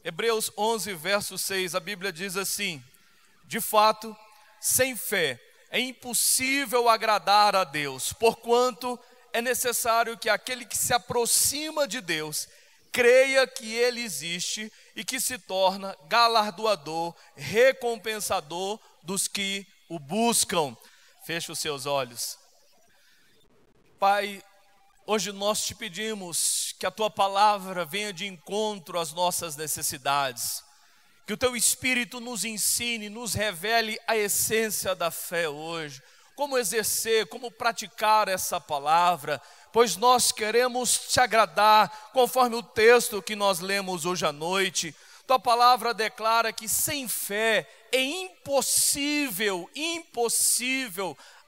Hebreus 11, verso 6, a Bíblia diz assim: de fato, sem fé é impossível agradar a Deus, porquanto é necessário que aquele que se aproxima de Deus creia que Ele existe e que se torna galardoador, recompensador dos que o buscam. Feche os seus olhos. Pai, hoje nós te pedimos que a Tua palavra venha de encontro às nossas necessidades, que o Teu Espírito nos ensine, nos revele a essência da fé hoje, como exercer, como praticar essa palavra, pois nós queremos te agradar, conforme o texto que nós lemos hoje à noite. Tua palavra declara que sem fé é impossível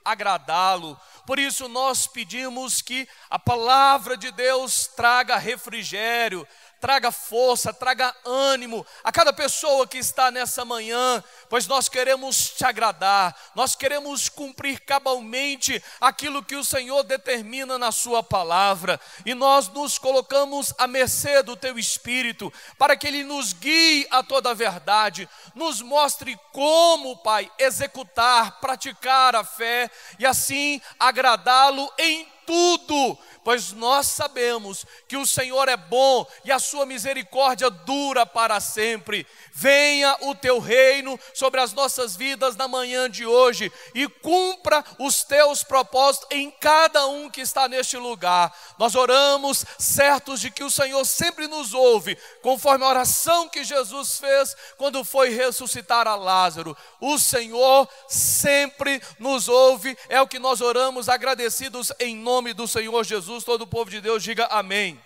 agradá-lo. Por isso nós pedimos que a palavra de Deus traga refrigério, traga força, traga ânimo a cada pessoa que está nessa manhã, pois nós queremos te agradar, nós queremos cumprir cabalmente aquilo que o Senhor determina na sua palavra, e nós nos colocamos à mercê do Teu Espírito, para que Ele nos guie a toda a verdade, nos mostre como, Pai, executar, praticar a fé, e assim agradá-lo em tudo, pois nós sabemos que o Senhor é bom e a sua misericórdia dura para sempre. Venha o teu reino sobre as nossas vidas na manhã de hoje e cumpra os teus propósitos em cada um que está neste lugar. Nós oramos certos de que o Senhor sempre nos ouve, conforme a oração que Jesus fez quando foi ressuscitar a Lázaro. O Senhor sempre nos ouve, é o que nós oramos agradecidos em nome do Senhor Jesus. Todo o povo de Deus diga amém.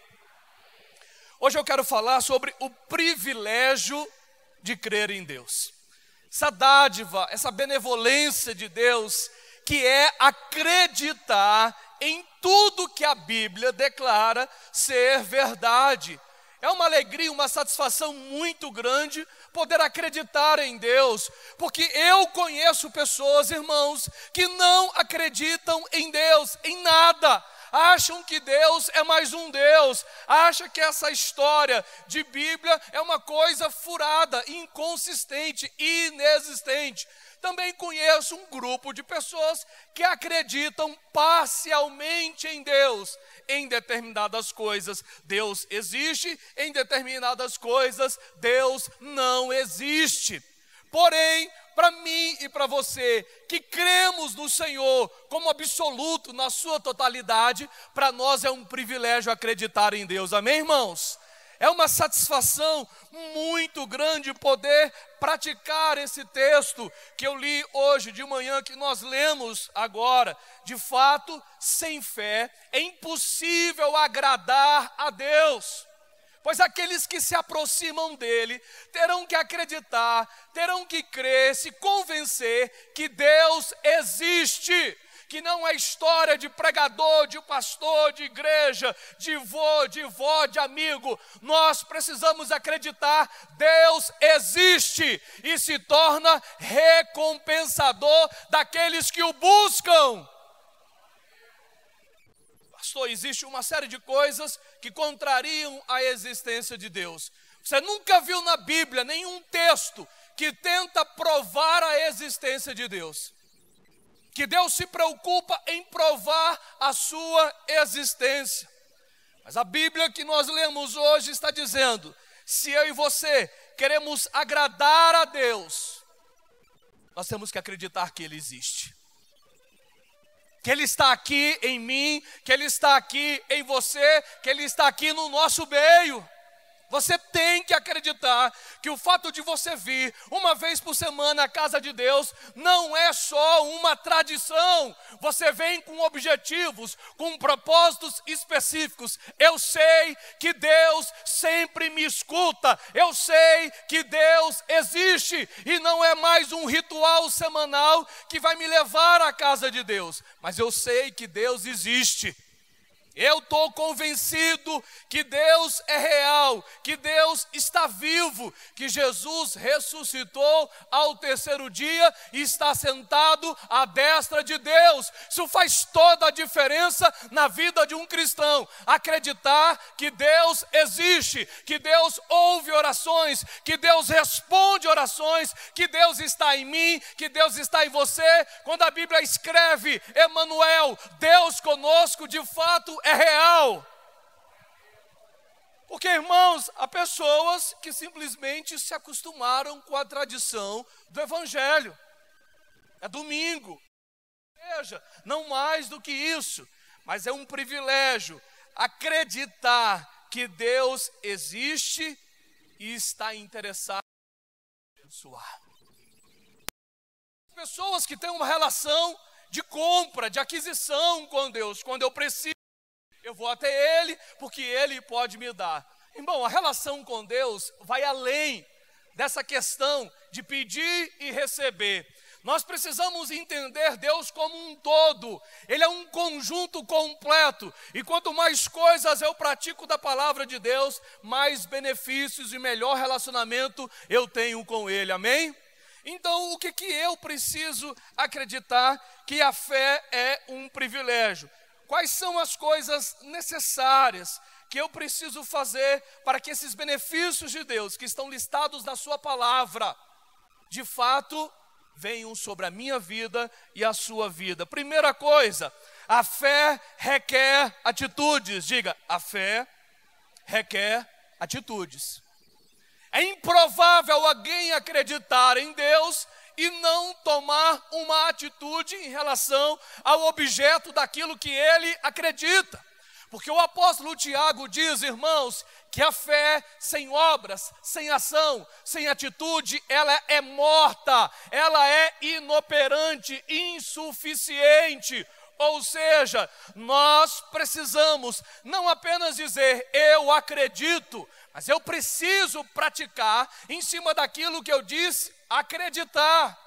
Hoje eu quero falar sobre o privilégio de crer em Deus. Essa dádiva, essa benevolência de Deus, que é acreditar em tudo que a Bíblia declara ser verdade. É uma alegria, uma satisfação muito grande poder acreditar em Deus, porque eu conheço pessoas, irmãos, que não acreditam em Deus, em nada. Acham que Deus é mais um Deus, acham que essa história de Bíblia é uma coisa furada, inconsistente, inexistente. Também conheço um grupo de pessoas que acreditam parcialmente em Deus. Em determinadas coisas Deus existe, em determinadas coisas Deus não existe. Porém, para mim e para você, que cremos no Senhor como absoluto, na sua totalidade, para nós é um privilégio acreditar em Deus. Amém, irmãos? É uma satisfação muito grande poder praticar esse texto que eu li hoje de manhã, que nós lemos agora. De fato, sem fé é impossível agradar a Deus, pois aqueles que se aproximam dele terão que acreditar, terão que crer, se convencer que Deus existe, que não é história de pregador, de pastor, de igreja, de vô, de vó, de amigo. Nós precisamos acreditar, Deus existe e se torna recompensador daqueles que o buscam. Pastor, existe uma série de coisas que contrariam a existência de Deus. Você nunca viu na Bíblia nenhum texto que tenta provar a existência de Deus, que Deus se preocupa em provar a sua existência. Mas a Bíblia que nós lemos hoje está dizendo: se eu e você queremos agradar a Deus, nós temos que acreditar que Ele existe, que Ele está aqui em mim, que Ele está aqui em você, que Ele está aqui no nosso meio. Você tem que acreditar que o fato de você vir uma vez por semana à casa de Deus não é só uma tradição. Você vem com objetivos, com propósitos específicos. Eu sei que Deus sempre me escuta. Eu sei que Deus existe e não é mais um ritual semanal que vai me levar à casa de Deus. Mas eu sei que Deus existe. Eu estou convencido que Deus é real, que Deus está vivo, que Jesus ressuscitou ao terceiro dia e está sentado à destra de Deus. Isso faz toda a diferença na vida de um cristão. Acreditar que Deus existe, que Deus ouve orações, que Deus responde orações, que Deus está em mim, que Deus está em você. Quando a Bíblia escreve Emanuel, Deus conosco, de fato é real. Porque, irmãos, há pessoas que simplesmente se acostumaram com a tradição do Evangelho. É domingo, veja, não mais do que isso, mas é um privilégio acreditar que Deus existe e está interessado em abençoar. Pessoas que têm uma relação de compra, de aquisição com Deus. Quando eu preciso, eu vou até Ele, porque Ele pode me dar. Irmão, a relação com Deus vai além dessa questão de pedir e receber. Nós precisamos entender Deus como um todo. Ele é um conjunto completo. E quanto mais coisas eu pratico da palavra de Deus, mais benefícios e melhor relacionamento eu tenho com Ele. Amém? Então, o que eu preciso acreditar? Que a fé é um privilégio. Quais são as coisas necessárias que eu preciso fazer para que esses benefícios de Deus, que estão listados na sua palavra, de fato, venham sobre a minha vida e a sua vida? Primeira coisa, a fé requer atitudes. Diga, a fé requer atitudes. É improvável alguém acreditar em Deus e não tomar uma atitude em relação ao objeto daquilo que ele acredita. Porque o apóstolo Tiago diz, irmãos, que a fé sem obras, sem ação, sem atitude, ela é morta, ela é inoperante, insuficiente. Ou seja, nós precisamos não apenas dizer eu acredito, mas eu preciso praticar em cima daquilo que eu disse, acreditar.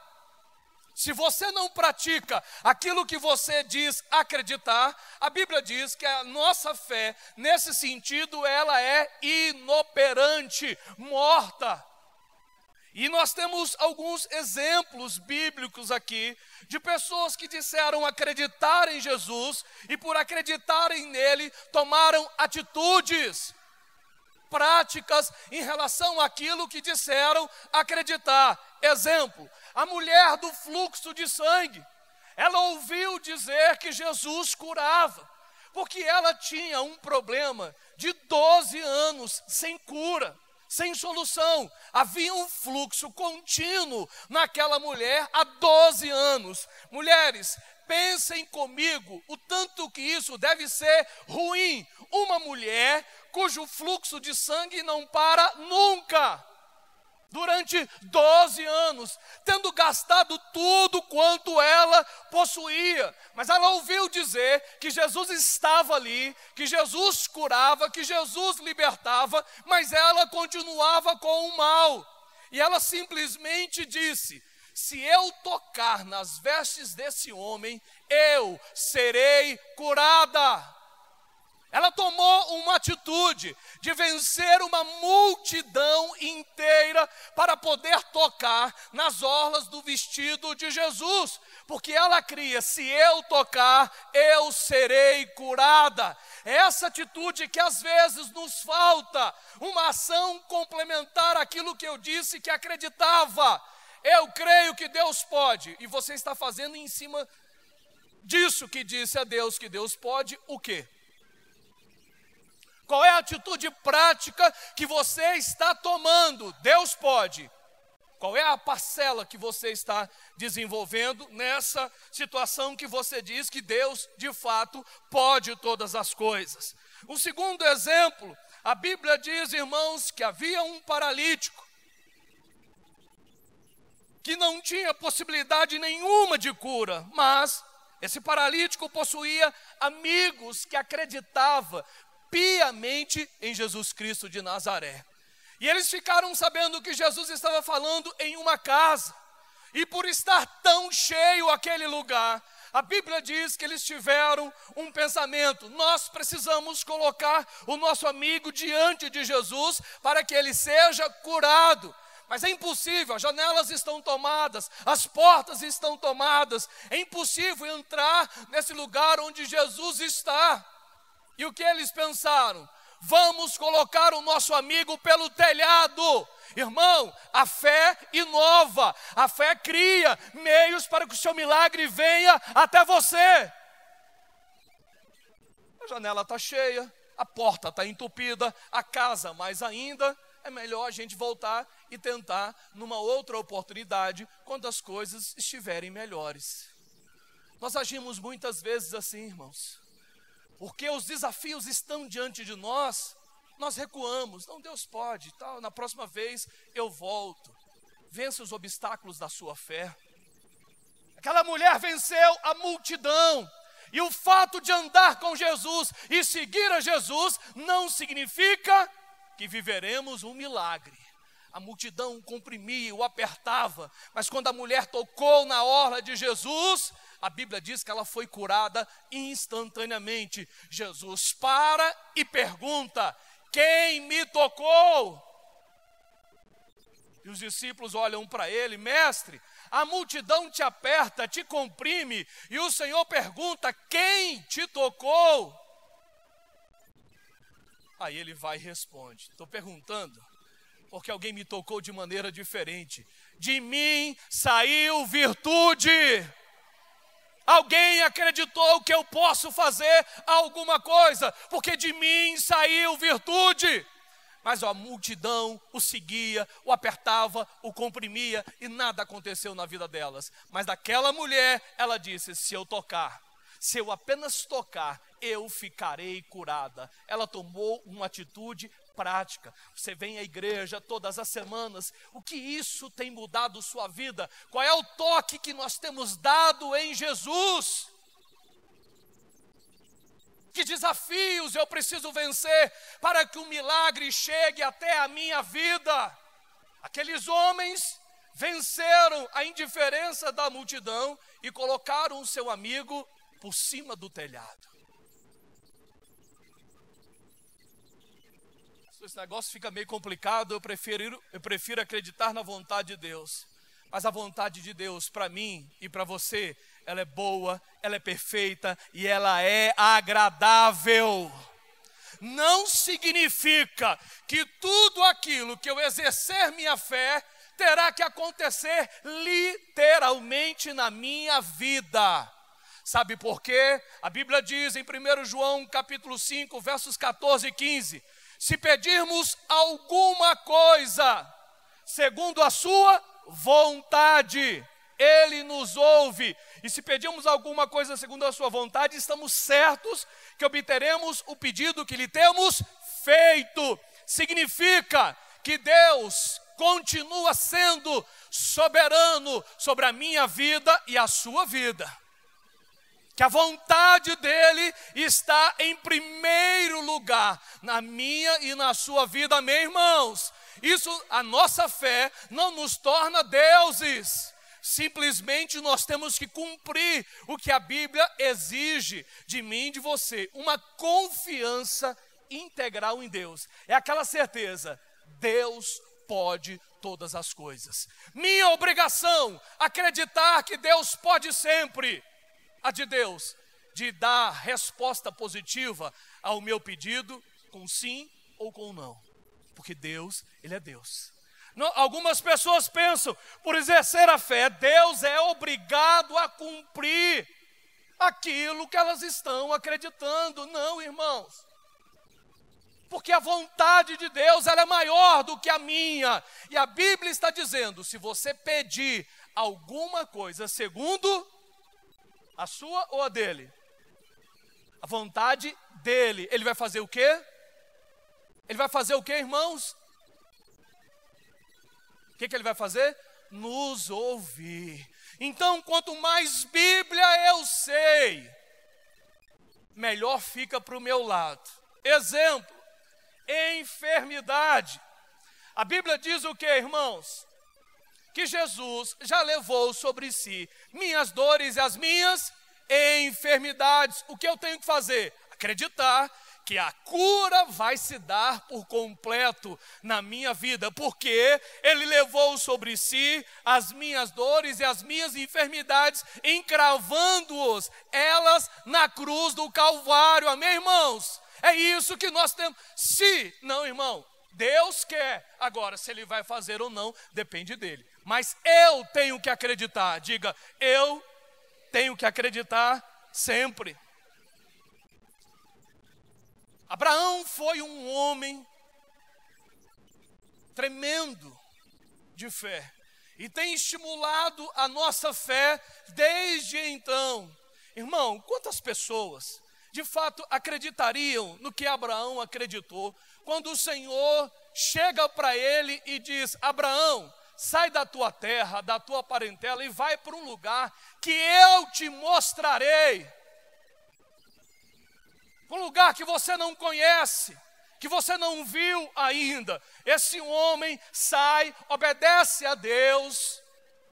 Se você não pratica aquilo que você diz acreditar, a Bíblia diz que a nossa fé, nesse sentido, ela é inoperante, morta. E nós temos alguns exemplos bíblicos aqui de pessoas que disseram acreditar em Jesus e por acreditarem nele tomaram atitudes práticas em relação àquilo que disseram acreditar. Exemplo, a mulher do fluxo de sangue, ela ouviu dizer que Jesus curava, porque ela tinha um problema de 12 anos sem cura, sem solução. Havia um fluxo contínuo naquela mulher há 12 anos. Mulheres, pensem comigo o tanto que isso deve ser ruim. Uma mulher cujo fluxo de sangue não para nunca, durante 12 anos, tendo gastado tudo quanto ela possuía. Mas ela ouviu dizer que Jesus estava ali, que Jesus curava, que Jesus libertava, mas ela continuava com o mal. E ela simplesmente disse: se eu tocar nas vestes desse homem, eu serei curada. Ela tomou uma atitude de vencer uma multidão inteira para poder tocar nas orlas do vestido de Jesus, porque ela cria: se eu tocar, eu serei curada. É essa atitude que às vezes nos falta, uma ação complementar àquilo que eu disse que acreditava. Eu creio que Deus pode, e você está fazendo em cima disso que disse a Deus que Deus pode, o quê? Qual é a atitude prática que você está tomando? Deus pode. Qual é a parcela que você está desenvolvendo nessa situação que você diz que Deus, de fato, pode todas as coisas? Um segundo exemplo, a Bíblia diz, irmãos, que havia um paralítico que não tinha possibilidade nenhuma de cura, mas esse paralítico possuía amigos que acreditavam piamente em Jesus Cristo de Nazaré. E eles ficaram sabendo que Jesus estava falando em uma casa. E por estar tão cheio aquele lugar, A Bíblia diz que eles tiveram um pensamento: nós precisamos colocar o nosso amigo diante de Jesus para que ele seja curado. Mas é impossível, as janelas estão tomadas, as portas estão tomadas, é impossível entrar nesse lugar onde Jesus está. E o que eles pensaram? Vamos colocar o nosso amigo pelo telhado. Irmão, a fé inova, a fé cria meios para que o seu milagre venha até você. A janela está cheia, a porta está entupida, a casa mais ainda. É melhor a gente voltar e tentar numa outra oportunidade, quando as coisas estiverem melhores. Nós agimos muitas vezes assim, irmãos, porque os desafios estão diante de nós, nós recuamos. Não, Deus pode, tal, na próxima vez eu volto. Vença os obstáculos da sua fé. Aquela mulher venceu a multidão. E o fato de andar com Jesus e seguir a Jesus não significa que viveremos um milagre. A multidão o comprimia, o apertava, mas quando a mulher tocou na orla de Jesus, a Bíblia diz que ela foi curada instantaneamente. Jesus para e pergunta: quem me tocou? E os discípulos olham para ele: mestre, a multidão te aperta, te comprime, e o Senhor pergunta: quem te tocou? Aí ele vai e responde: estou perguntando porque alguém me tocou de maneira diferente. De mim saiu virtude. Alguém acreditou que eu posso fazer alguma coisa, porque de mim saiu virtude. Mas a multidão o seguia, o apertava, o comprimia e nada aconteceu na vida delas. Mas daquela mulher, ela disse: se eu tocar, se eu apenas tocar, eu ficarei curada. Ela tomou uma atitude prática. Você vem à igreja todas as semanas. O que isso tem mudado sua vida? Qual é o toque que nós temos dado em Jesus? Que desafios eu preciso vencer para que o milagre chegue até a minha vida? Aqueles homens venceram a indiferença da multidão e colocaram o seu amigo por cima do telhado. Se esse negócio fica meio complicado, eu prefiro acreditar na vontade de Deus. Mas a vontade de Deus para mim e para você, ela é boa, ela é perfeita e ela é agradável. Não significa que tudo aquilo que eu exercer minha fé terá que acontecer literalmente na minha vida. Sabe por quê? A Bíblia diz em 1 João capítulo 5, versos 14 e 15: se pedirmos alguma coisa segundo a sua vontade, Ele nos ouve. E se pedirmos alguma coisa segundo a sua vontade, estamos certos que obteremos o pedido que lhe temos feito. Significa que Deus continua sendo soberano sobre a minha vida e a sua vida. Que a vontade dele está em primeiro lugar na minha e na sua vida, amém, irmãos? Isso, a nossa fé não nos torna deuses. Simplesmente nós temos que cumprir o que a Bíblia exige de mim e de você. Uma confiança integral em Deus. É aquela certeza: Deus pode todas as coisas. Minha obrigação, acreditar que Deus pode sempre. A de Deus, de dar resposta positiva ao meu pedido, com sim ou com não. Porque Deus, Ele é Deus. Não, algumas pessoas pensam, por exercer a fé, Deus é obrigado a cumprir aquilo que elas estão acreditando. Não, irmãos. Porque a vontade de Deus, ela é maior do que a minha. E a Bíblia está dizendo, se você pedir alguma coisa segundo a sua ou a dele? A vontade dele. Ele vai fazer o quê? Ele vai fazer o quê, irmãos? O que ele vai fazer? Nos ouvir. Então, quanto mais Bíblia eu sei, melhor fica para o meu lado. Exemplo, enfermidade. A Bíblia diz o quê, irmãos? Que Jesus já levou sobre si minhas dores e as minhas enfermidades. O que eu tenho que fazer? Acreditar que a cura vai se dar por completo na minha vida, porque Ele levou sobre si as minhas dores e as minhas enfermidades, encravando-os, elas na cruz do Calvário. Amém, irmãos? É isso que nós temos. Se não, irmão, Deus quer. Agora, se Ele vai fazer ou não, depende dEle. Mas eu tenho que acreditar. Diga, eu tenho que acreditar sempre. Abraão foi um homem tremendo de fé e tem estimulado a nossa fé desde então. Irmão, quantas pessoas de fato acreditariam no que Abraão acreditou quando o Senhor chega para ele e diz: Abraão, sai da tua terra, da tua parentela e vai para um lugar que eu te mostrarei. Um lugar que você não conhece, que você não viu ainda. Esse homem sai, obedece a Deus,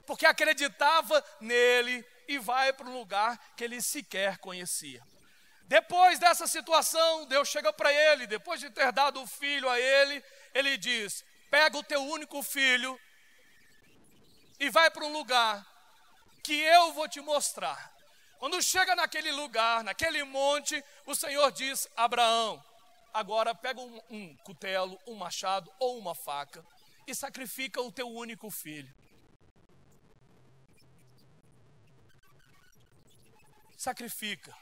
porque acreditava nele e vai para um lugar que ele sequer conhecia. Depois dessa situação, Deus chega para ele, depois de ter dado o filho a ele, ele diz: pega o teu único filho e vai para um lugar que eu vou te mostrar. Quando chega naquele lugar, naquele monte, o Senhor diz: Abraão, agora pega um cutelo, um machado ou uma faca e sacrifica o teu único filho. Sacrifica.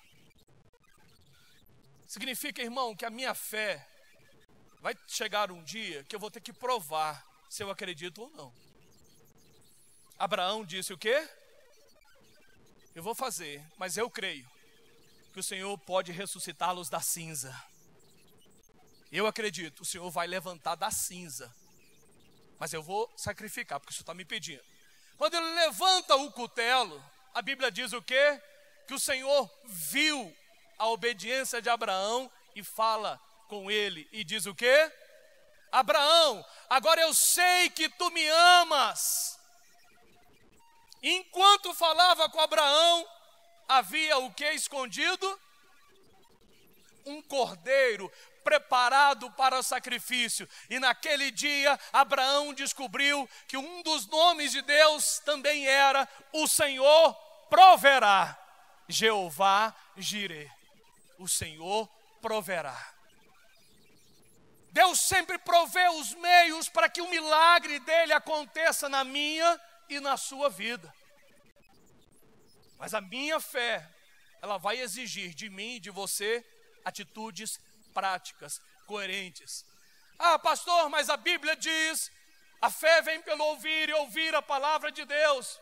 Significa, irmão, que a minha fé vai chegar um dia que eu vou ter que provar se eu acredito ou não. Abraão disse o quê? Eu vou fazer, mas eu creio que o Senhor pode ressuscitá-los da cinza. Eu acredito, o Senhor vai levantar da cinza. Mas eu vou sacrificar, porque o Senhor está me pedindo. Quando ele levanta o cutelo, a Bíblia diz o quê? Que o Senhor viu a obediência de Abraão e fala com ele e diz o quê? Abraão, agora eu sei que tu me amas. Enquanto falava com Abraão, havia o que escondido? Um cordeiro preparado para o sacrifício. E naquele dia, Abraão descobriu que um dos nomes de Deus também era: o Senhor proverá. Jeová Jireh. O Senhor proverá. Deus sempre provê os meios para que o milagre dele aconteça na minha e na sua vida. Mas a minha fé, ela vai exigir de mim e de você atitudes práticas, coerentes. Ah, pastor, mas a Bíblia diz: a fé vem pelo ouvir e ouvir a palavra de Deus.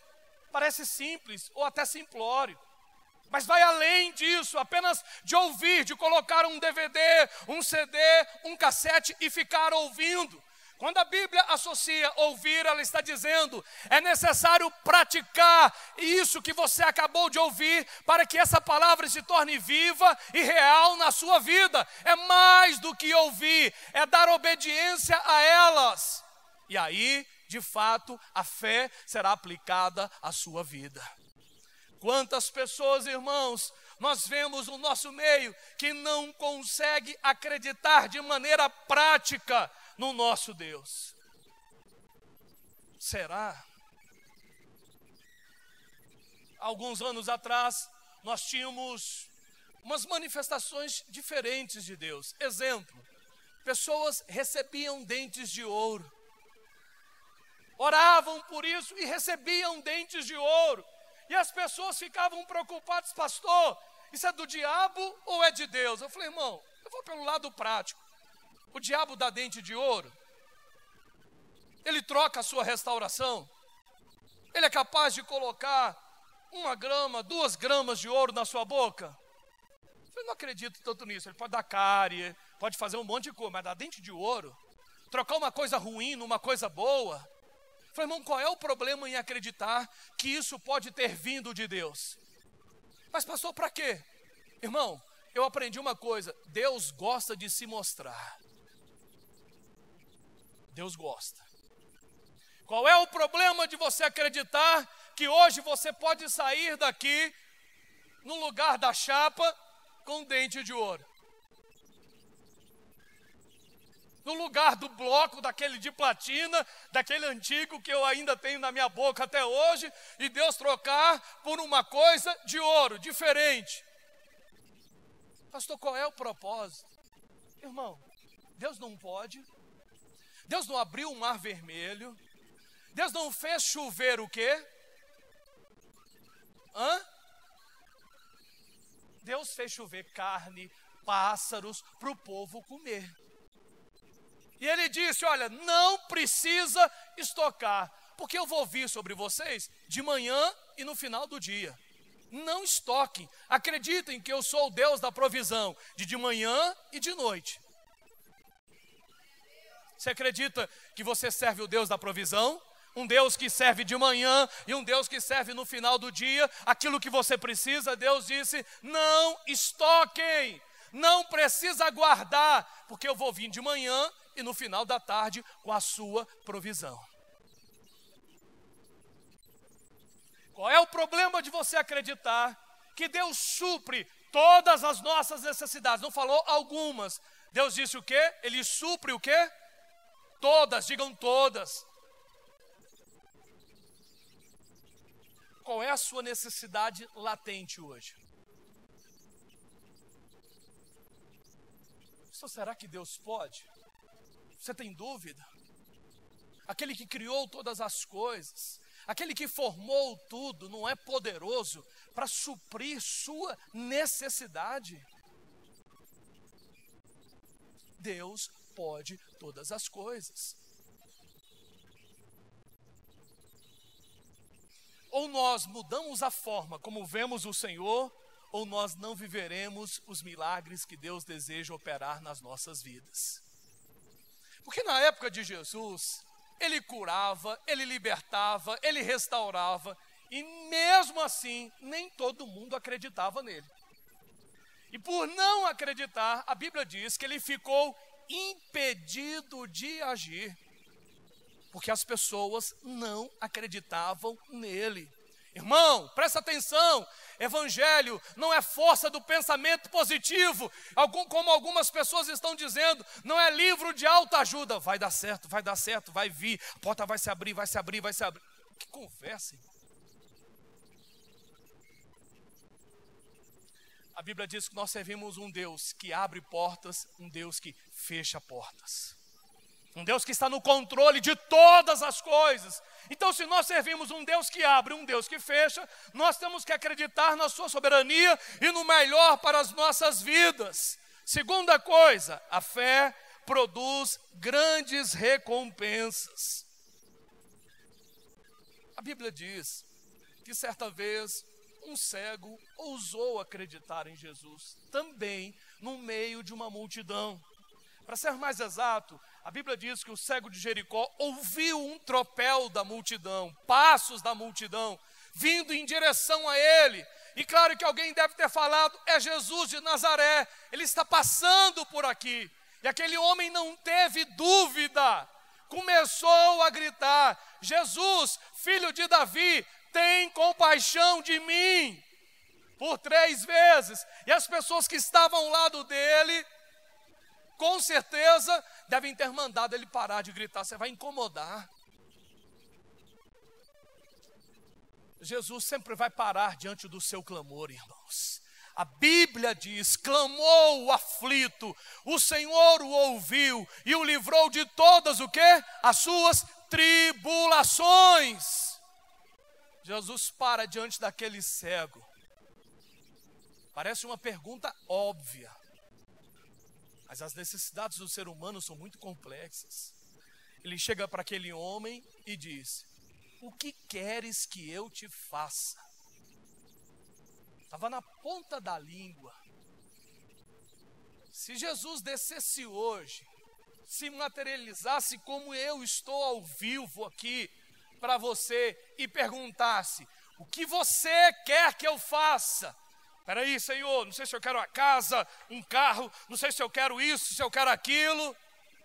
Parece simples ou até simplório, mas vai além disso, apenas de ouvir, de colocar um DVD, um CD, um cassete e ficar ouvindo. Quando a Bíblia associa ouvir, ela está dizendo: é necessário praticar isso que você acabou de ouvir para que essa palavra se torne viva e real na sua vida. É mais do que ouvir, é dar obediência a elas. E aí, de fato, a fé será aplicada à sua vida. Quantas pessoas, irmãos, nós vemos no nosso meio que não consegue acreditar de maneira prática no nosso Deus. Será? Alguns anos atrás, nós tínhamos umas manifestações diferentes de Deus. Exemplo, pessoas recebiam dentes de ouro. Oravam por isso e recebiam dentes de ouro. E as pessoas ficavam preocupadas: pastor, isso é do diabo ou é de Deus? Eu falei: irmão, eu vou pelo lado prático. O diabo dá dente de ouro? Ele troca a sua restauração? Ele é capaz de colocar 1 grama, 2 gramas de ouro na sua boca? Eu não acredito tanto nisso. Ele pode dar cárie, pode fazer um monte de coisa, mas dar dente de ouro? Trocar uma coisa ruim numa coisa boa? Eu falei: irmão, qual é o problema em acreditar que isso pode ter vindo de Deus? Mas pastor, para quê? Irmão, eu aprendi uma coisa: Deus gosta de se mostrar. Deus gosta. Qual é o problema de você acreditar que hoje você pode sair daqui no lugar da chapa com dente de ouro. No lugar do bloco, daquele de platina, daquele antigo que eu ainda tenho na minha boca até hoje, e Deus trocar por uma coisa de ouro, diferente. Pastor, qual é o propósito? Irmão, Deus não pode. Deus não abriu o mar vermelho. Deus não fez chover o quê? Deus fez chover carne, pássaros, para o povo comer. E ele disse, olha, não precisa estocar, porque eu vou vir sobre vocês de manhã e no final do dia. Não estoquem, acreditem que eu sou o Deus da provisão, de manhã e de noite. Você acredita que você serve o Deus da provisão? Um Deus que serve de manhã e um Deus que serve no final do dia, aquilo que você precisa. Deus disse, não estoquem, não precisa guardar, porque eu vou vir de manhã e no final da tarde com a sua provisão. Qual é o problema de você acreditar que Deus supre todas as nossas necessidades? Não falou algumas. Deus disse o quê? Ele supre o quê? Todas, digam todas. Qual é a sua necessidade latente hoje? Será que Deus pode? Você tem dúvida? Aquele que criou todas as coisas, aquele que formou tudo, não é poderoso para suprir sua necessidade? Deus pode todas as coisas. Ou nós mudamos a forma como vemos o Senhor, ou nós não viveremos os milagres que Deus deseja operar nas nossas vidas. Porque na época de Jesus, Ele curava, Ele libertava, Ele restaurava, e mesmo assim, nem todo mundo acreditava nele. E por não acreditar, a Bíblia diz que Ele ficou impedido de agir, porque as pessoas não acreditavam nele. Irmão, presta atenção, evangelho não é força do pensamento positivo, como algumas pessoas estão dizendo, não é livro de autoajuda, vai dar certo, vai vir, a porta vai se abrir, vai se abrir. Que conversa, irmão. A Bíblia diz que nós servimos um Deus que abre portas, um Deus que fecha portas. Um Deus que está no controle de todas as coisas. Então, se nós servimos um Deus que abre, um Deus que fecha, nós temos que acreditar na sua soberania e no melhor para as nossas vidas. Segunda coisa, a fé produz grandes recompensas. A Bíblia diz que certa vez um cego ousou acreditar em Jesus, também no meio de uma multidão. Para ser mais exato, a Bíblia diz que o cego de Jericó ouviu um tropel da multidão, passos da multidão, vindo em direção a ele. E claro que alguém deve ter falado, é Jesus de Nazaré, ele está passando por aqui. E aquele homem não teve dúvida, começou a gritar, Jesus, filho de Davi, tem compaixão de mim, por 3 vezes. E as pessoas que estavam ao lado dele, com certeza, devem ter mandado ele parar de gritar, você vai incomodar. Jesus sempre vai parar diante do seu clamor, irmãos. A Bíblia diz, clamou o aflito, o Senhor o ouviu e o livrou de todas o quê? As suas tribulações. Jesus para diante daquele cego. Parece uma pergunta óbvia, mas as necessidades do ser humano são muito complexas. Ele chega para aquele homem e diz, o que queres que eu te faça? Estava na ponta da língua. Se Jesus descesse hoje, se materializasse como eu estou ao vivo aqui para você e perguntasse, o que você quer que eu faça? Espera aí, Senhor, não sei se eu quero a casa, um carro, não sei se eu quero isso, se eu quero aquilo.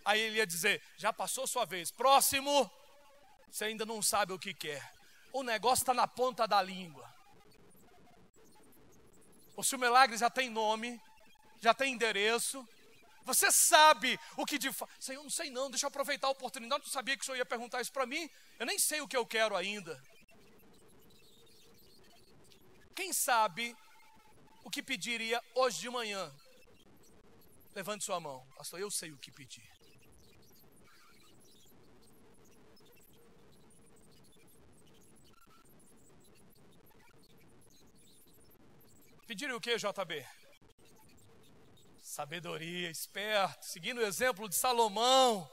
Aí ele ia dizer, já passou sua vez, próximo, você ainda não sabe o que quer. O negócio está na ponta da língua. Ou se o milagre já tem nome, já tem endereço, você sabe o que de fato. Senhor, eu não sei não, deixa eu aproveitar a oportunidade, eu não sabia que o Senhor ia perguntar isso para mim, eu nem sei o que eu quero ainda. Quem sabe o que pediria hoje de manhã? Levante sua mão. Pastor, eu sei o que pedir. Pediria o que, JB? Sabedoria, esperto, seguindo o exemplo de Salomão.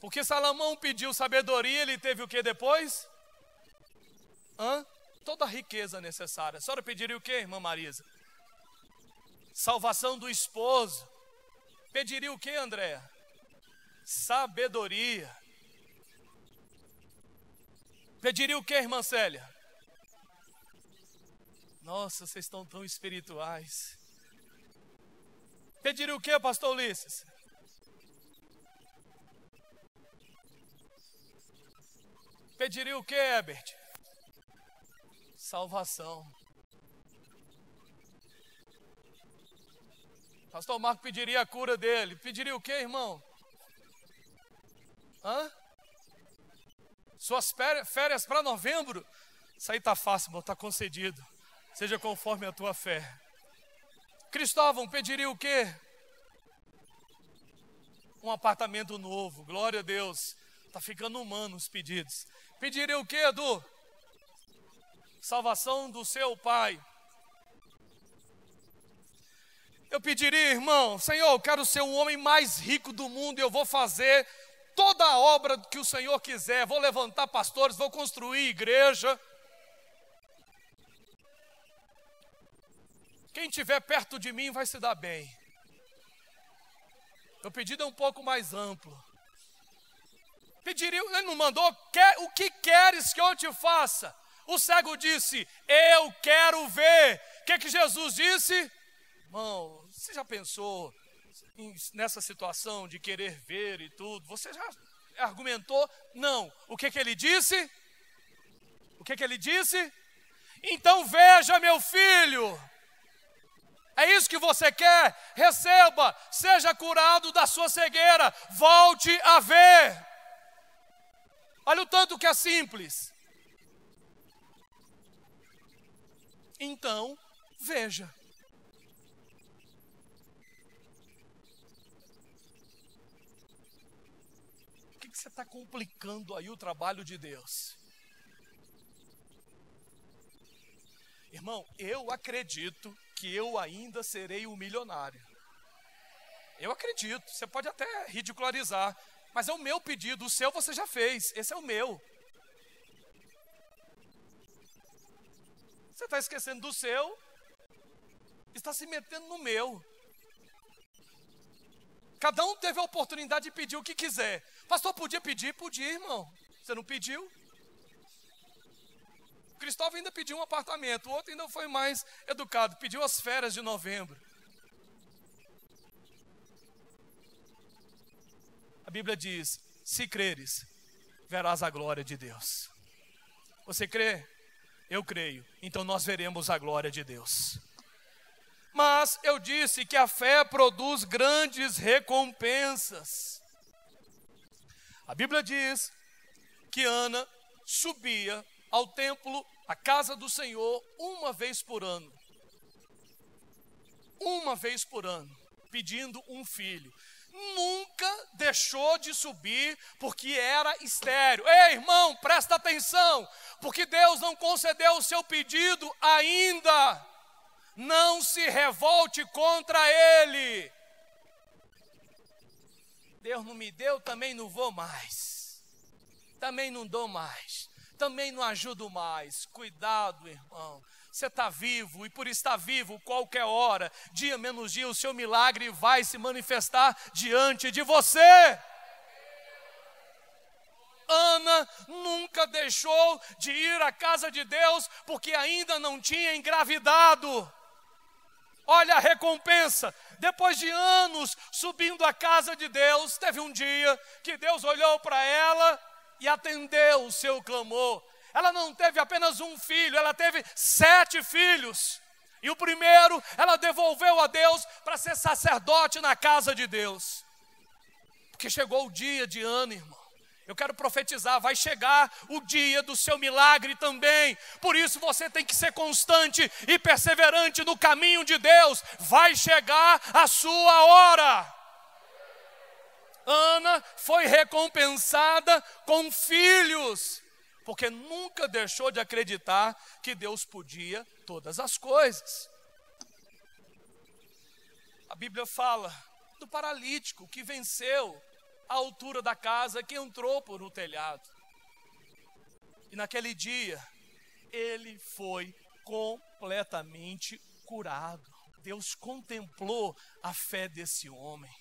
Porque Salomão pediu sabedoria, ele teve o que depois? Toda a riqueza necessária. A senhora pediria o que, irmã Marisa? Salvação do esposo. Pediria o que, Andréa? Sabedoria. Pediria o que, irmã Célia? Nossa, vocês estão tão espirituais. Pediria o que, pastor Ulisses? Pediria o que, Herbert? Salvação. Pastor Marco pediria a cura dele. Pediria o que, irmão? Suas férias para novembro? Isso aí tá fácil, irmão, tá concedido. Seja conforme a tua fé. Cristóvão pediria o quê? Um apartamento novo, glória a Deus. Está ficando humano os pedidos. Pediria o quê, Edu? Salvação do seu pai. Eu pediria, irmão, Senhor, eu quero ser o homem mais rico do mundo e eu vou fazer toda a obra que o Senhor quiser. Vou levantar pastores, vou construir igreja. Quem estiver perto de mim vai se dar bem. Meu pedido é um pouco mais amplo. Pediria, ele não mandou, o que queres que eu te faça? O cego disse, eu quero ver. O que Jesus disse? Irmão, você já pensou nessa situação de querer ver e tudo? Você já argumentou? Não. O que ele disse? O que ele disse? Então veja, meu filho. É isso que você quer? Receba, seja curado da sua cegueira, volte a ver. Olha o tanto que é simples. Então, veja. Por que você está complicando aí o trabalho de Deus? Irmão, eu acredito que eu ainda serei um milionário. Eu acredito, você pode até ridicularizar, mas é o meu pedido, o seu você já fez, esse é o meu. Você está esquecendo do seu, está se metendo no meu. Cada um teve a oportunidade de pedir o que quiser. Pastor, podia pedir? Podia, irmão. Você não pediu? Cristóvão ainda pediu um apartamento, o outro ainda foi mais educado, pediu as férias de novembro. A Bíblia diz, se creres, verás a glória de Deus. Você crê? Eu creio, então nós veremos a glória de Deus. Mas eu disse que a fé produz grandes recompensas. A Bíblia diz que Ana subia ao templo, à casa do Senhor, uma vez por ano. Uma vez por ano, pedindo um filho. Nunca deixou de subir porque era estéril. Ei, irmão, presta atenção, porque Deus não concedeu o seu pedido ainda. Não se revolte contra Ele. Deus não me deu, também não vou mais. Também não dou mais. Também não ajudo mais. Cuidado, irmão. Você está vivo e por estar vivo, qualquer hora, dia menos dia, o seu milagre vai se manifestar diante de você. Ana nunca deixou de ir à casa de Deus porque ainda não tinha engravidado. Olha a recompensa. Depois de anos subindo à casa de Deus, teve um dia que Deus olhou para ela e atendeu o seu clamor. Ela não teve apenas um filho, ela teve 7 filhos. E o primeiro, ela devolveu a Deus para ser sacerdote na casa de Deus. Porque chegou o dia de Ana, irmão. Eu quero profetizar, vai chegar o dia do seu milagre também. Por isso você tem que ser constante e perseverante no caminho de Deus. Vai chegar a sua hora. Ana foi recompensada com filhos, porque nunca deixou de acreditar que Deus podia todas as coisas. A Bíblia fala do paralítico que venceu a altura da casa, que entrou por um telhado. E naquele dia, ele foi completamente curado. Deus contemplou a fé desse homem.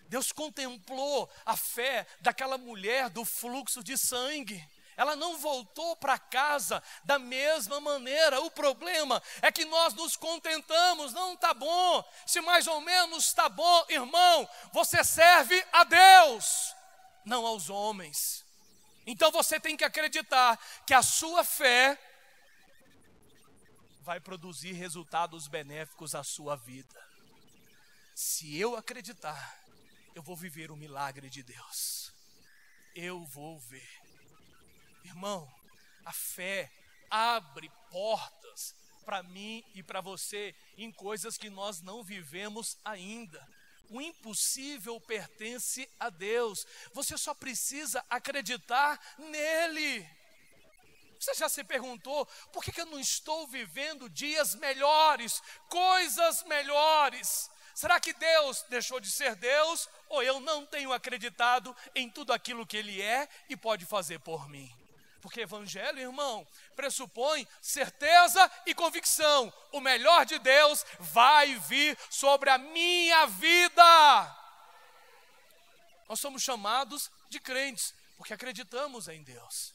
Deus contemplou a fé daquela mulher do fluxo de sangue. Ela não voltou para casa da mesma maneira. O problema é que nós nos contentamos. Não está bom, se mais ou menos está bom, irmão, você serve a Deus, não aos homens. Então você tem que acreditar que a sua fé vai produzir resultados benéficos à sua vida. Se eu acreditar, eu vou viver o milagre de Deus. Eu vou ver. Irmão, a fé abre portas para mim e para você em coisas que nós não vivemos ainda. O impossível pertence a Deus. Você só precisa acreditar nele. Você já se perguntou, por que eu não estou vivendo dias melhores, coisas melhores? Será que Deus deixou de ser Deus? Ou eu não tenho acreditado em tudo aquilo que Ele é e pode fazer por mim? Porque evangelho, irmão, pressupõe certeza e convicção. O melhor de Deus vai vir sobre a minha vida. Nós somos chamados de crentes, porque acreditamos em Deus.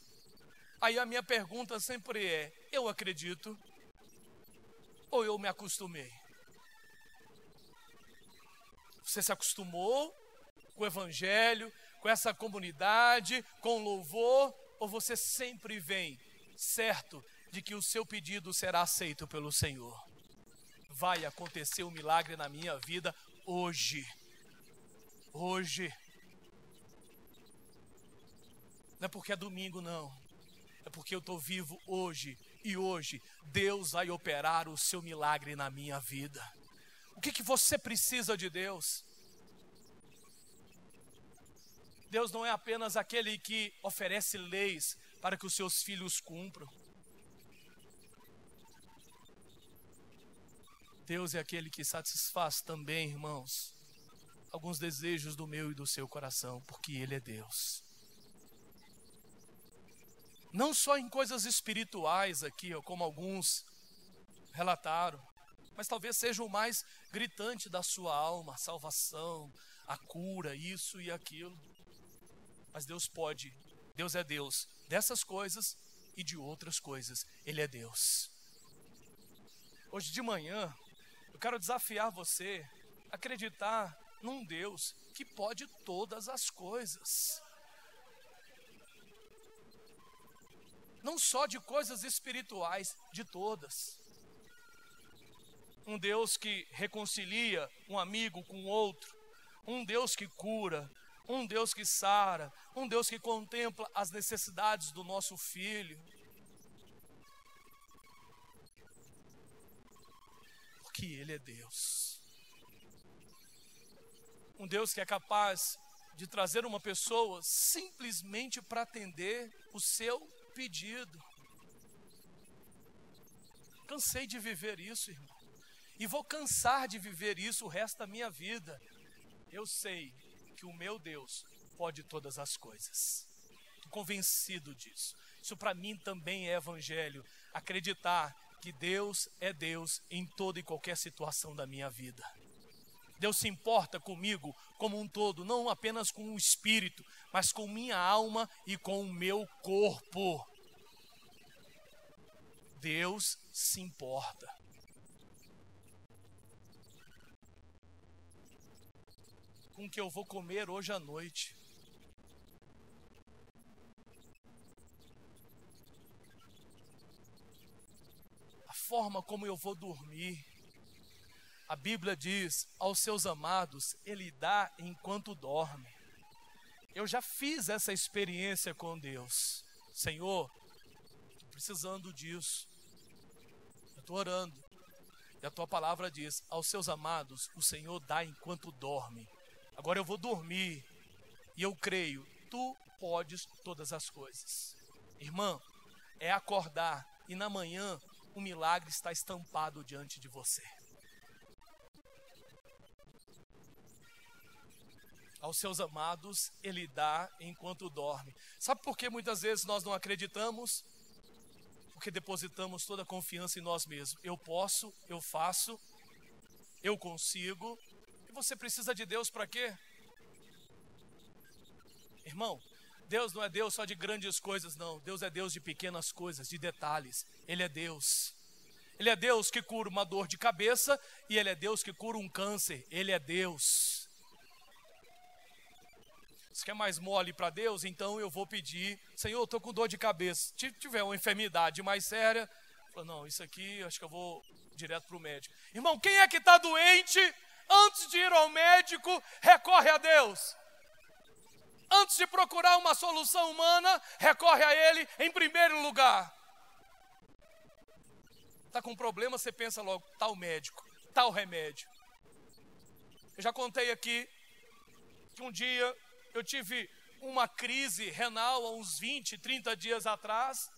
Aí a minha pergunta sempre é, eu acredito ou eu me acostumei? Você se acostumou com o evangelho, com essa comunidade, com louvor, ou você sempre vem certo de que o seu pedido será aceito pelo Senhor? Vai acontecer um milagre na minha vida hoje. Hoje. Não é porque é domingo, não. É porque eu estou vivo hoje. E hoje Deus vai operar o seu milagre na minha vida. O que você precisa de Deus? Deus não é apenas aquele que oferece leis para que os seus filhos cumpram. Deus é aquele que satisfaz também, irmãos, alguns desejos do meu e do seu coração, porque Ele é Deus. Não só em coisas espirituais aqui, como alguns relataram, mas talvez seja o mais gritante da sua alma, a salvação, a cura, isso e aquilo. Mas Deus pode, Deus é Deus dessas coisas e de outras coisas, Ele é Deus. Hoje de manhã, eu quero desafiar você a acreditar num Deus que pode todas as coisas. Não só de coisas espirituais, de todas. Um Deus que reconcilia um amigo com outro, um Deus que cura, um Deus que sara, um Deus que contempla as necessidades do nosso filho. Porque Ele é Deus. Um Deus que é capaz de trazer uma pessoa simplesmente para atender o seu pedido. Cansei de viver isso, irmão. E vou cansar de viver isso o resto da minha vida. Eu sei que o meu Deus pode todas as coisas. Estou convencido disso. Isso para mim também é evangelho. Acreditar que Deus é Deus em toda e qualquer situação da minha vida. Deus se importa comigo como um todo, não apenas com o espírito, mas com minha alma e com o meu corpo. Deus se importa. Com o que eu vou comer hoje à noite. A forma como eu vou dormir. A Bíblia diz, aos seus amados, Ele dá enquanto dorme. Eu já fiz essa experiência com Deus. Senhor, estou precisando disso. Eu estou orando. E a tua palavra diz, aos seus amados, o Senhor dá enquanto dorme. Agora eu vou dormir. E eu creio, tu podes todas as coisas. Irmã, é acordar e na manhã o milagre está estampado diante de você. Aos seus amados, Ele dá enquanto dorme. Sabe por que muitas vezes nós não acreditamos? Porque depositamos toda a confiança em nós mesmos. Eu posso, eu faço, eu consigo. E você precisa de Deus para quê? Irmão, Deus não é Deus só de grandes coisas, não. Deus é Deus de pequenas coisas, de detalhes. Ele é Deus. Ele é Deus que cura uma dor de cabeça e Ele é Deus que cura um câncer. Ele é Deus. Se quer mais mole para Deus, então eu vou pedir, Senhor, eu estou com dor de cabeça. Se tiver uma enfermidade mais séria, falo, não, isso aqui, acho que eu vou direto para o médico. Irmão, quem é que está doente, antes de ir ao médico, recorre a Deus? Antes de procurar uma solução humana, recorre a Ele em primeiro lugar. Está com problema, você pensa logo, tal médico, tal remédio. Eu já contei aqui que um dia eu tive uma crise renal há uns 20, 30 dias atrás.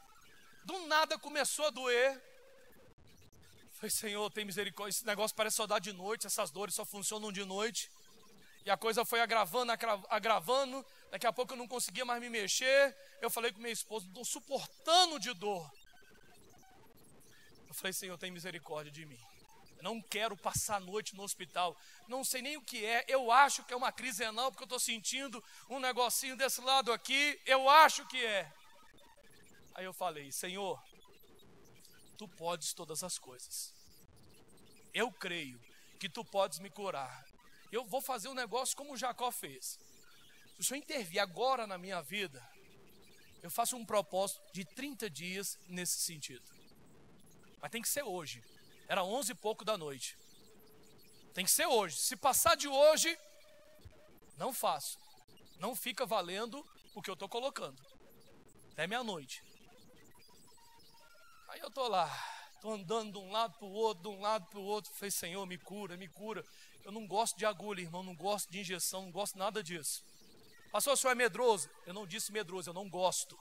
Do nada começou a doer. Falei, Senhor, tem misericórdia. Esse negócio parece só dar de noite. Essas dores só funcionam de noite. E a coisa foi agravando, agravando. Daqui a pouco eu não conseguia mais me mexer. Eu falei com minha esposa, estou suportando de dor. Eu falei, Senhor, tem misericórdia de mim. Não quero passar a noite no hospital. Não sei nem o que é. Eu acho que é uma crise renal, porque eu estou sentindo um negocinho desse lado aqui. Eu acho que é. Aí eu falei, Senhor, tu podes todas as coisas. Eu creio que tu podes me curar. Eu vou fazer um negócio como Jacó fez. Se o Senhor intervir agora na minha vida, eu faço um propósito de 30 dias nesse sentido. Mas tem que ser hoje. Era 11 e pouco da noite. Tem que ser hoje. Se passar de hoje, não faço. Não fica valendo o que eu estou colocando. Até meia-noite. Aí eu estou lá. Estou andando de um lado para o outro, de um lado para o outro. Falei, Senhor, me cura, me cura. Eu não gosto de agulha, irmão. Não gosto de injeção, não gosto nada disso. Pastor, o senhor é medroso? Eu não disse medroso, eu não gosto.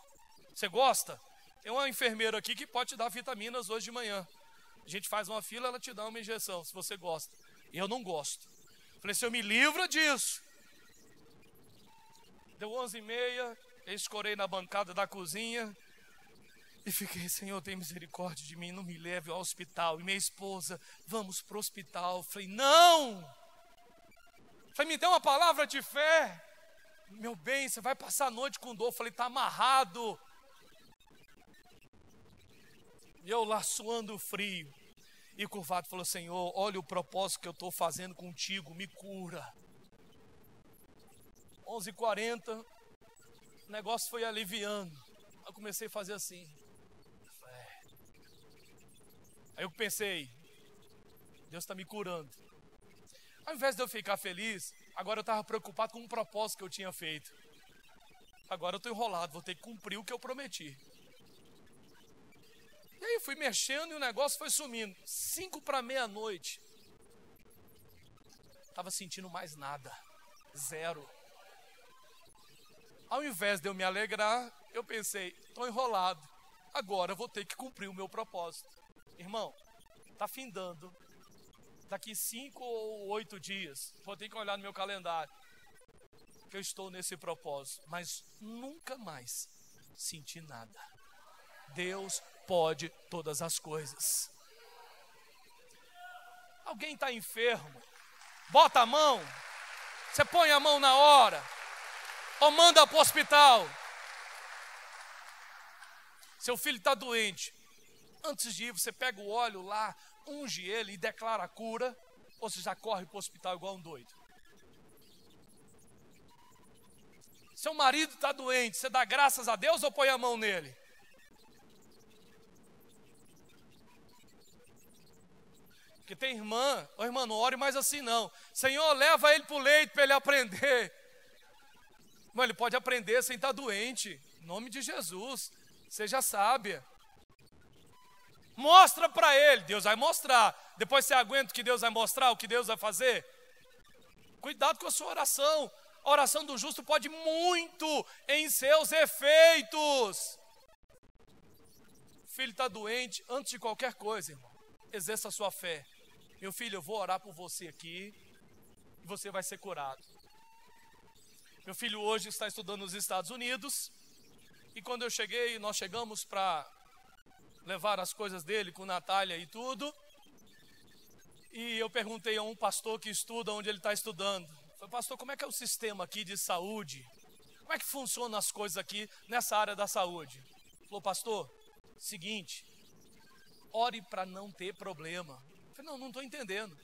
Você gosta? Tem uma enfermeira aqui que pode te dar vitaminas hoje de manhã. A gente faz uma fila, ela te dá uma injeção, se você gosta. Eu não gosto. Falei, Senhor, me livra disso. Deu 11h30, eu escorei na bancada da cozinha e fiquei, Senhor, tem misericórdia de mim, não me leve ao hospital. E minha esposa, vamos para o hospital. Falei, não! Falei, me dê uma palavra de fé. Meu bem, você vai passar a noite com dor. Falei, está amarrado. E eu lá suando frio. E curvado falou, Senhor, olha o propósito que eu estou fazendo contigo, me cura. 11h40, o negócio foi aliviando. Eu comecei a fazer assim. Aí eu pensei, Deus está me curando. Ao invés de eu ficar feliz, agora eu estava preocupado com um propósito que eu tinha feito. Agora eu estou enrolado, vou ter que cumprir o que eu prometi. E aí fui mexendo e o negócio foi sumindo. 5 para meia-noite. Estava sentindo mais nada. Zero. Ao invés de eu me alegrar, eu pensei, estou enrolado. Agora eu vou ter que cumprir o meu propósito. Irmão, está findando. Daqui 5 ou 8 dias, vou ter que olhar no meu calendário. Que eu estou nesse propósito. Mas nunca mais senti nada. Deus pode todas as coisas. Alguém está enfermo? Bota a mão. Você põe a mão na hora. Ou manda para o hospital. Seu filho está doente. Antes de ir, você pega o óleo lá, unge ele e declara a cura. Ou você já corre para o hospital igual um doido? Seu marido está doente. Você dá graças a Deus ou põe a mão nele? Porque tem irmã, ô irmã, não ore mais assim não. Senhor, leva ele para o leito para ele aprender. Mas ele pode aprender sem estar doente. Em nome de Jesus, seja sábia. Mostra para ele, Deus vai mostrar. Depois você aguenta o que Deus vai mostrar, o que Deus vai fazer? Cuidado com a sua oração. A oração do justo pode muito em seus efeitos. O filho está doente, antes de qualquer coisa, irmão, exerça a sua fé. Meu filho, eu vou orar por você aqui e você vai ser curado. Meu filho hoje está estudando nos Estados Unidos e quando eu cheguei, nós chegamos para levar as coisas dele com Natália e tudo. E eu perguntei a um pastor que estuda onde ele está estudando. Falei, pastor, como é que é o sistema aqui de saúde? Como é que funcionam as coisas aqui nessa área da saúde? Ele falou, pastor, seguinte, ore para não ter problema. Eu falei, não estou entendendo.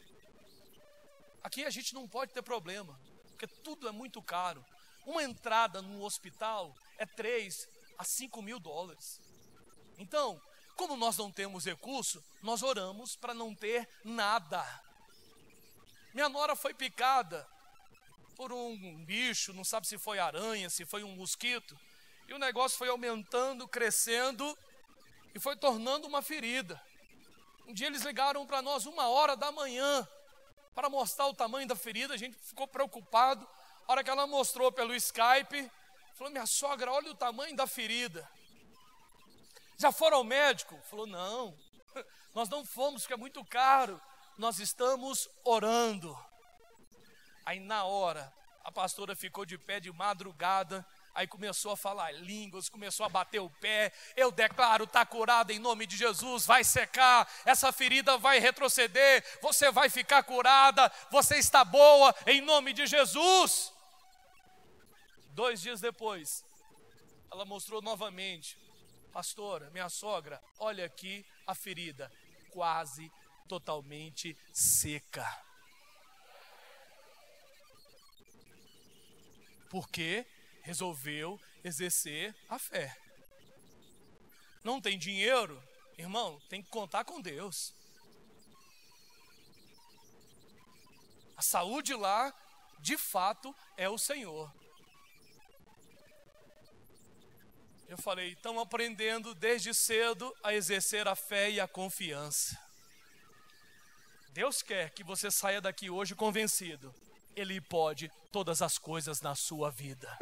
Aqui a gente não pode ter problema, porque tudo é muito caro. Uma entrada num hospital é 3 a 5 mil dólares. Então, como nós não temos recurso, nós oramos para não ter nada. Minha nora foi picada por um bicho, não sabe se foi aranha, se foi um mosquito. E o negócio foi aumentando, crescendo e foi tornando uma ferida. Um dia eles ligaram para nós 1h da manhã para mostrar o tamanho da ferida. A gente ficou preocupado. A hora que ela mostrou pelo Skype, falou, minha sogra, olha o tamanho da ferida. Já foram ao médico? Falou, não, nós não fomos porque é muito caro, nós estamos orando. Aí na hora, a pastora ficou de pé de madrugada, aí começou a falar línguas, começou a bater o pé. Eu declaro, está curada em nome de Jesus, vai secar, essa ferida vai retroceder, você vai ficar curada, você está boa em nome de Jesus. 2 dias depois, ela mostrou novamente. Pastora, minha sogra, olha aqui a ferida, quase totalmente seca. Porque resolveu exercer a fé. Não tem dinheiro? Irmão, tem que contar com Deus. A saúde lá, de fato, é o Senhor. Eu falei, estão aprendendo desde cedo a exercer a fé e a confiança. Deus quer que você saia daqui hoje convencido. Ele pode todas as coisas na sua vida.